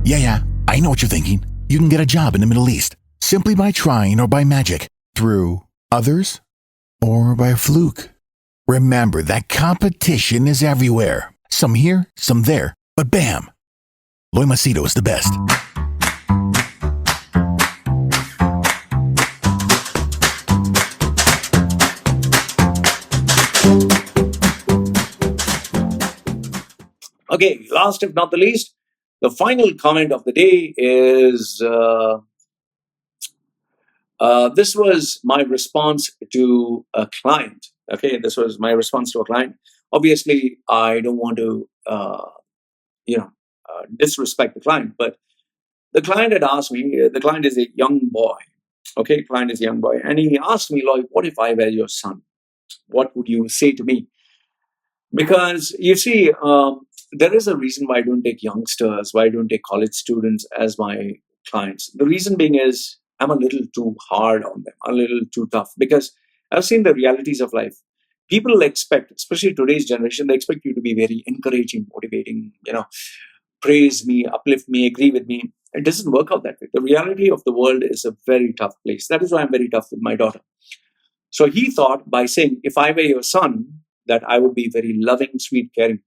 Yeah, I know what you're thinking. You can get a job in the Middle East simply by trying or by magic, through others, or by a fluke. Remember that competition is everywhere. Some here, some there, but bam! Loy Machedo is the best. Okay, last if not the least, the final comment of the day is this was my response to a client. Okay, this was my response to a client. Obviously, I don't want to, disrespect the client, but the client had asked me. The client is a young boy. Okay, client is a young boy, and he asked me, "Lloyd, what if I were your son? What would you say to me?" Because you see, there is a reason why I don't take youngsters, why I don't take college students as my clients. The reason being is I'm a little too hard on them, a little too tough, because I've seen the realities of life. People expect, especially today's generation, they expect you to be very encouraging, motivating, praise me, uplift me, agree with me. It doesn't work out that way. The reality of the world is a very tough place. That is why I'm very tough with my daughter. So he thought by saying, if I were your son, that I would be very loving, sweet, caring.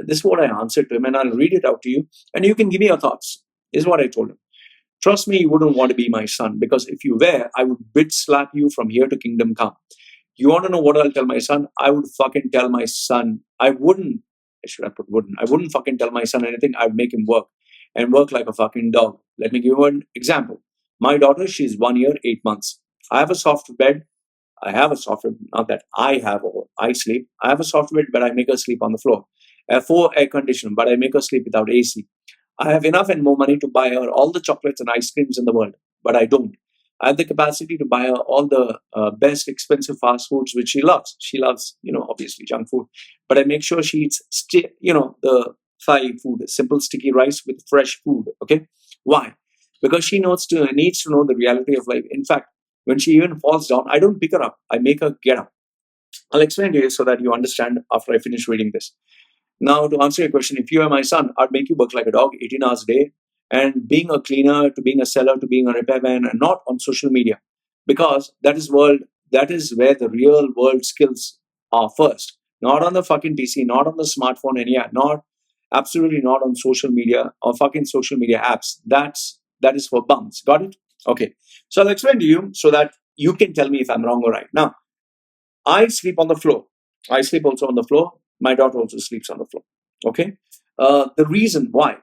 This is what I answered to him, and I'll read it out to you, and you can give me your thoughts. This is what I told him. Trust me, you wouldn't want to be my son, because if you were, I would bitch slap you from here to kingdom come. You want to know what I'll tell my son? I would fucking tell my son. I wouldn't fucking tell my son anything. I'd make him work and work like a fucking dog. Let me give you an example. My daughter, she's 1 year, 8 months. I have a soft bed. Not that I have, or I sleep. I have a soft bed, but I make her sleep on the floor. I have 4 air conditioning, but I make her sleep without AC. I have enough and more money to buy her all the chocolates and ice creams in the world, but I don't. I have the capacity to buy her all the best expensive fast foods, which she loves. She loves, obviously junk food, but I make sure she eats, the Thai food, simple sticky rice with fresh food. Okay, why? Because she needs to know the reality of life. In fact, when she even falls down, I don't pick her up. I make her get up. I'll explain to you so that you understand after I finish reading this. Now, to answer your question, if you are my son, I'd make you work like a dog 18 hours a day, and being a cleaner, to being a seller, to being a repairman, and not on social media, because that is where the real world skills are first. Not on the fucking PC, not on the smartphone, and yeah, absolutely not on social media or fucking social media apps. That is for bums. Got it? Okay. So I'll explain to you so that you can tell me if I'm wrong or right. Now, I sleep on the floor. I sleep also on the floor. My daughter also sleeps on the floor. Okay. The reason why,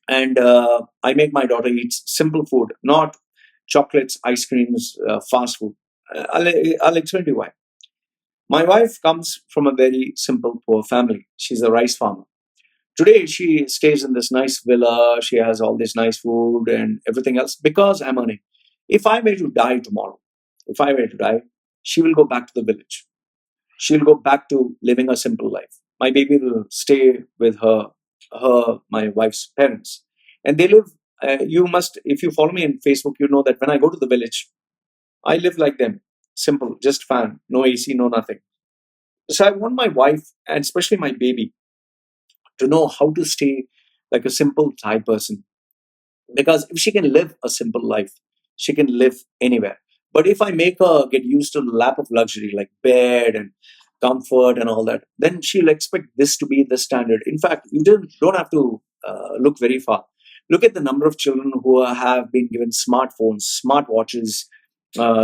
and I make my daughter eat simple food, not chocolates, ice creams, fast food. I'll explain to you why. My wife comes from a very simple, poor family. She's a rice farmer. Today, she stays in this nice villa. She has all this nice food and everything else because I'm earning. If I were to die tomorrow, if I were to die, she will go back to the village. She'll go back to living a simple life. My baby will stay with my wife's parents, and they live. If you follow me on Facebook, you know that when I go to the village, I live like them, simple, just fan, no AC, no nothing. So I want my wife and especially my baby to know how to stay like a simple Thai person. Because if she can live a simple life, she can live anywhere. But if I make her get used to the lap of luxury, like bed and comfort and all that, then she'll expect this to be the standard. In fact, you don't have to look very far. Look at the number of children who have been given smartphones, smartwatches,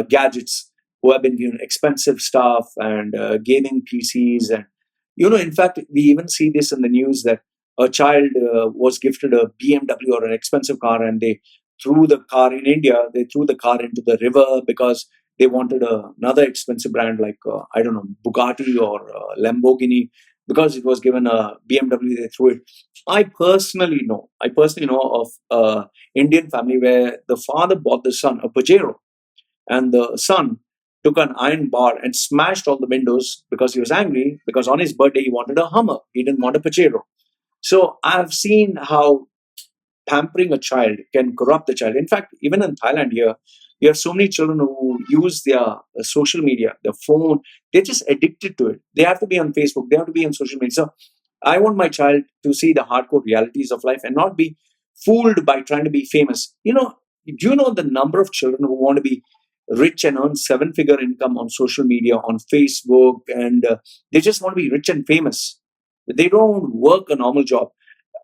gadgets, who have been given expensive stuff and gaming PCs. And, in fact, we even see this in the news that a child was gifted a BMW or an expensive car, and they threw the car in India. They threw the car into the river because they wanted another expensive brand like I don't know, Bugatti or Lamborghini. Because it was given a BMW, they threw it. I personally know of a Indian family where the father bought the son a Pajero, and the son took an iron bar and smashed all the windows because he was angry, because on his birthday he wanted a Hummer. He didn't want a Pajero. So I've seen how pampering a child can corrupt the child. In fact, even in Thailand here, you have so many children who use their social media, their phone. They're just addicted to it. They have to be on Facebook. They have to be on social media. So I want my child to see the hardcore realities of life and not be fooled by trying to be famous. Do you know the number of children who want to be rich and earn seven-figure income on social media, on Facebook, and they just want to be rich and famous. They don't work a normal job.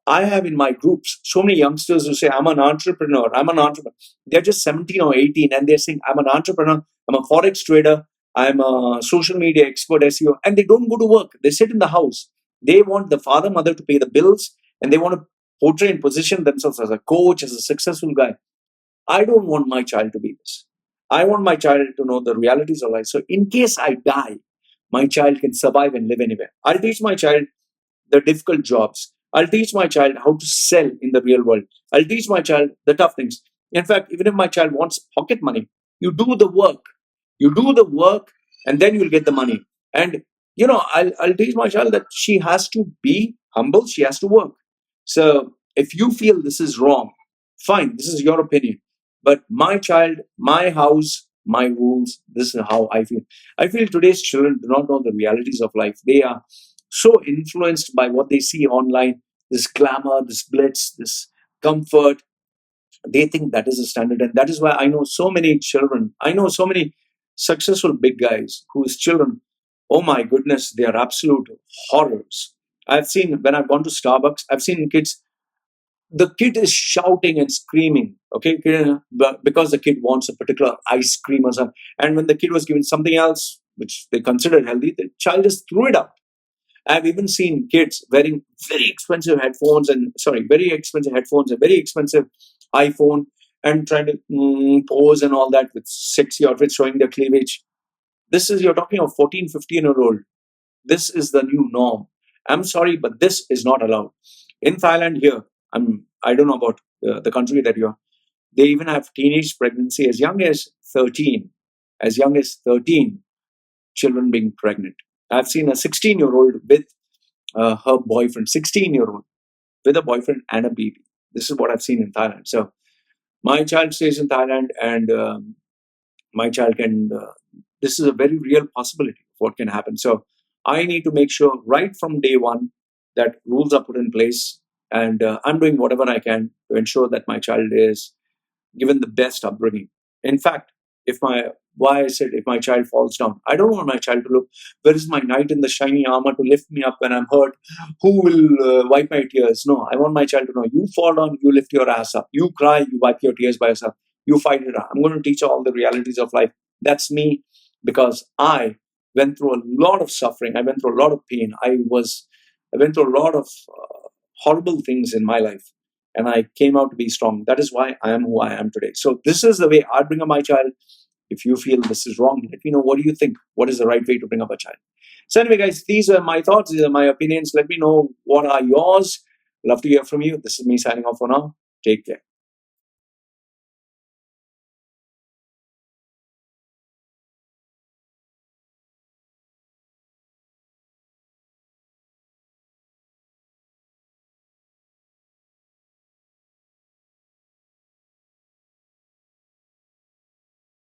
I have in my groups so many youngsters who say, I'm an entrepreneur, I'm an entrepreneur. They're just 17 or 18 and they're saying, I'm an entrepreneur, I'm a forex trader, I'm a social media expert, SEO, and they don't go to work. They sit in the house. They want the father, mother to pay the bills, and they want to portray and position themselves as a coach, as a successful guy. I don't want my child to be this. I want my child to know the realities of life. So in case I die, my child can survive and live anywhere. I'll teach my child the difficult jobs. I'll teach my child how to sell in the real world. I'll teach my child the tough things. In fact, even if my child wants pocket money, you do the work. You do the work and then you'll get the money. And, I'll teach my child that she has to be humble. She has to work. So if you feel this is wrong, fine, this is your opinion. But my child, my house, my rules, this is how I feel. I feel today's children do not know the realities of life. They are so influenced by what they see online, this glamour, this blitz, this comfort. They think that is the standard. And that is why I know so many children. I know so many successful big guys whose children, oh my goodness, they are absolute horrors. I've seen, when I've gone to Starbucks, I've seen kids, the kid is shouting and screaming, okay, because the kid wants a particular ice cream or something. And when the kid was given something else, which they considered healthy, the child just threw it out. I've even seen kids wearing very expensive headphones and very expensive headphones, a very expensive iPhone, and trying to pose and all that with sexy outfits showing their cleavage. This is, you're talking of 14, 15-year-old. This is the new norm. I'm sorry, but this is not allowed. In Thailand here, I don't know about the country that you're, they even have teenage pregnancy as young as 13. As young as 13, children being pregnant. I've seen a 16-year-old with her boyfriend, 16-year-old with a boyfriend and a baby. This is what I've seen in Thailand. So my child stays in Thailand, and my child can. This is a very real possibility of what can happen. So I need to make sure right from day one that rules are put in place, and I'm doing whatever I can to ensure that my child is given the best upbringing. In fact, if my why I said if my child falls down, I don't want my child to look, where is my knight in the shiny armor to lift me up when I'm hurt? Who will wipe my tears? No, I want my child to know, you fall down, you lift your ass up. You cry, you wipe your tears by yourself. You fight it out. I'm going to teach her all the realities of life. That's me, because I went through a lot of suffering. I went through a lot of pain. I went through a lot of horrible things in my life, and I came out to be strong. That is why I am who I am today. So this is the way I bring up my child. If you feel this is wrong, let me know, what do you think? What is the right way to bring up a child? So anyway, guys, these are my thoughts. These are my opinions. Let me know what are yours. Love to hear from you. This is me signing off for now. Take care.